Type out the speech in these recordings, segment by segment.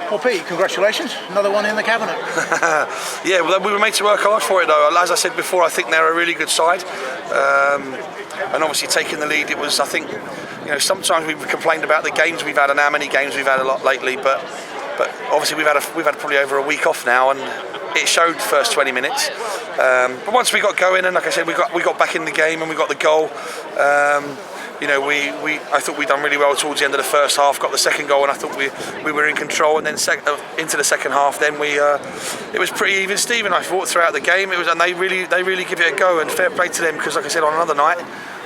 Well, Pete, congratulations. Another one in the cabinet. Yeah, well, we were made to work hard for it though. As I said before, I think they're a really good side. And obviously taking the lead, it was, I think, sometimes we've complained about the games we've had and how many games we've had a lot lately, but obviously we've had probably over a week off now, and it showed first 20 minutes. But once we got going, and like I said, we got back in the game and we got the goal. I thought we'd done really well towards the end of the first half. Got the second goal, and I thought we were in control. And then into the second half, then it was pretty even Steven. I thought throughout the game, and they really give it a go. And fair play to them, because like I said, on another night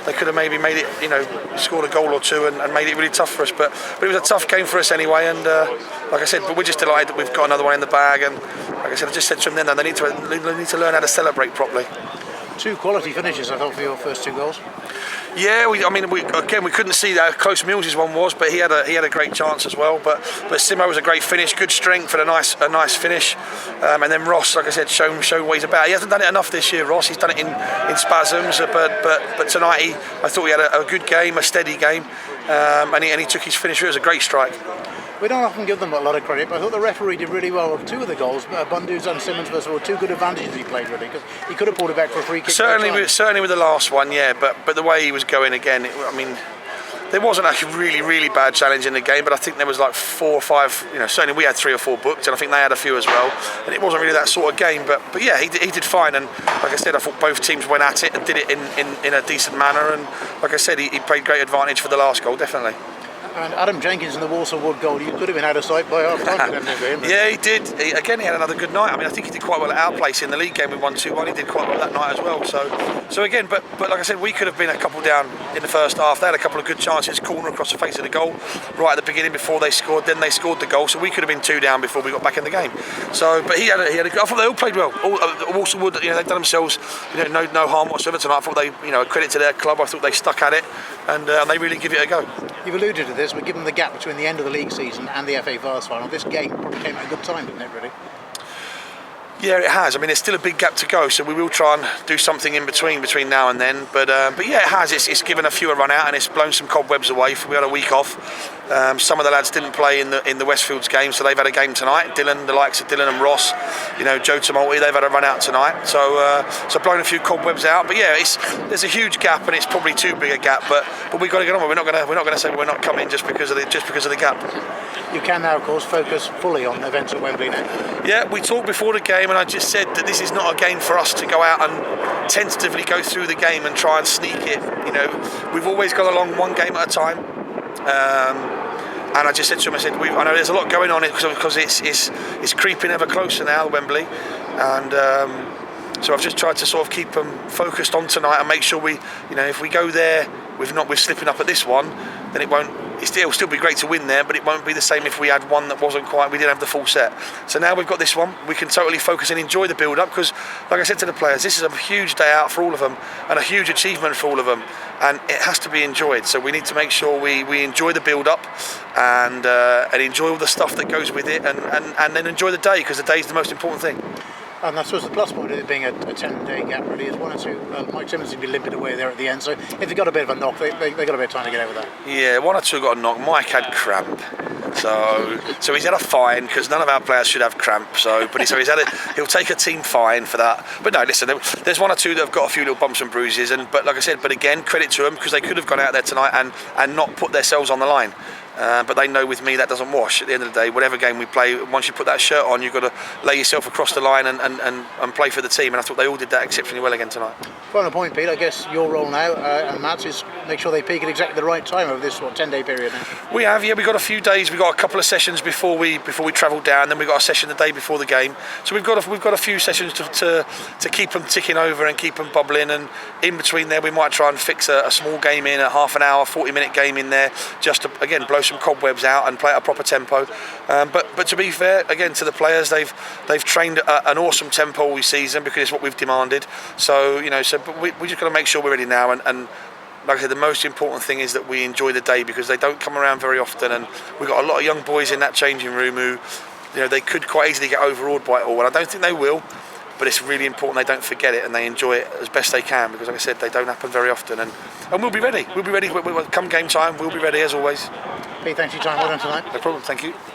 they could have maybe made it, scored a goal or two and made it really tough for us. But it was a tough game for us anyway. And like I said, but we're just delighted that we've got another one in the bag. And like I said, I just said to them then, they need to learn how to celebrate properly. Two quality finishes, I thought, for your first two goals. Yeah, we couldn't see how close Mills's one was, but he had a great chance as well. But Simo was a great finish, good strength and a nice finish. And then Ross, like I said, shown what he's about. He hasn't done it enough this year, Ross. He's done it in spasms, but tonight I thought he had a good game, a steady game, and he took his finish. It was a great strike. We don't often give them a lot of credit, but I thought the referee did really well with two of the goals. Bundus and Simmons, first of all, two good advantages he played, really, because he could have pulled it back for a free kick. Certainly with the last one, yeah, but the way he was going again, there wasn't a really bad challenge in the game, but I think there was like 4 or 5. Certainly we had 3 or 4 booked, and I think they had a few as well. And it wasn't really that sort of game, but yeah, he did fine. And like I said, I thought both teams went at it and did it in a decent manner. And like I said, he played great advantage for the last goal, definitely. And Adam Jenkins in the Walsall Wood goal, you could have been out of sight by half time for them game. Yeah, he did. He had another good night. I think he did quite well at our place in the league game. We won 2-1. He did quite well that night as well. So again, but like I said, we could have been a couple down in the first half. They had a couple of good chances, corner across the face of the goal right at the beginning before they scored. Then they scored the goal, so we could have been 2 down before we got back in the game. So, but he had a I thought they all played well. Walsall Wood, they've done themselves, no harm whatsoever tonight. I thought they, credit to their club. I thought they stuck at it, and they really give it a go. You've alluded to this, but given the gap between the end of the league season and the FA Vase final, this game probably came at a good time, didn't it, really? Yeah, it has. There's still a big gap to go, so we will try and do something in between now and then. But yeah, it has. It's given a few a run out, and it's blown some cobwebs away. We had a week off. Some of the lads didn't play in the Westfields game, so they've had a game tonight. The likes of Dylan and Ross, Joe Tumulty, they've had a run out tonight. So blown a few cobwebs out. But yeah, there's a huge gap, and it's probably too big a gap. But we've got to get on. We're not going to say we're not coming just because of the gap. You can now, of course, focus fully on events at Wembley now. Yeah, we talked before the game, and I just said that this is not a game for us to go out and tentatively go through the game and try and sneak it. We've always gone along one game at a time. And I just said to him, I know there's a lot going on because it's creeping ever closer now, Wembley, and so I've just tried to sort of keep them focused on tonight and make sure if we go there with slipping up at this one, then it'll still be great to win there, but it won't be the same if we had one that wasn't we didn't have the full set. So now we've got this one, we can totally focus and enjoy the build-up, because like I said to the players, this is a huge day out for all of them and a huge achievement for all of them, and it has to be enjoyed. So we need to make sure we enjoy the build-up and enjoy all the stuff that goes with it, and then enjoy the day, because the day is the most important thing. And I suppose the plus point of it being a 10-day gap really is 1 or 2. Mike Simmons seemed to be limping away there at the end, so if he got a bit of a knock, they got a bit of time to get over that. Yeah, 1 or 2 got a knock. Mike had cramp, so he's had a fine, because none of our players should have cramp. He'll take a team fine for that. But no, listen, there's 1 or 2 that have got a few little bumps and bruises, but like I said, again, credit to them, because they could have gone out there tonight and not put themselves on the line. But they know with me that doesn't wash. At the end of the day, whatever game we play, once you put that shirt on, you've got to lay yourself across the line and play for the team. And I thought they all did that exceptionally well again tonight. Final point, Pete, I guess your role now and Matt's is make sure they peak at exactly the right time over this 10-day period now. We have, yeah. We've got a few days. We've got a couple of sessions before we travel down. Then we've got a session the day before the game. So we've got a few sessions to keep them ticking over and keep them bubbling. And in between there, we might try and fix a small game in, a half an hour, 40-minute game in there, just to again blow some cobwebs out and play at a proper tempo. But to be fair, again, to the players, they've trained an awesome tempo all season, because it's what we've demanded. So but we just got to make sure we're ready now. And like I said, the most important thing is that we enjoy the day, because they don't come around very often, and we've got a lot of young boys in that changing room who, they could quite easily get overawed by it all, and I don't think they will. But it's really important they don't forget it and they enjoy it as best they can, because like I said, they don't happen very often, and we'll be ready. We'll be ready come game time. We'll be ready as always. Pete, thanks for your time. Well done tonight. No problem. Thank you.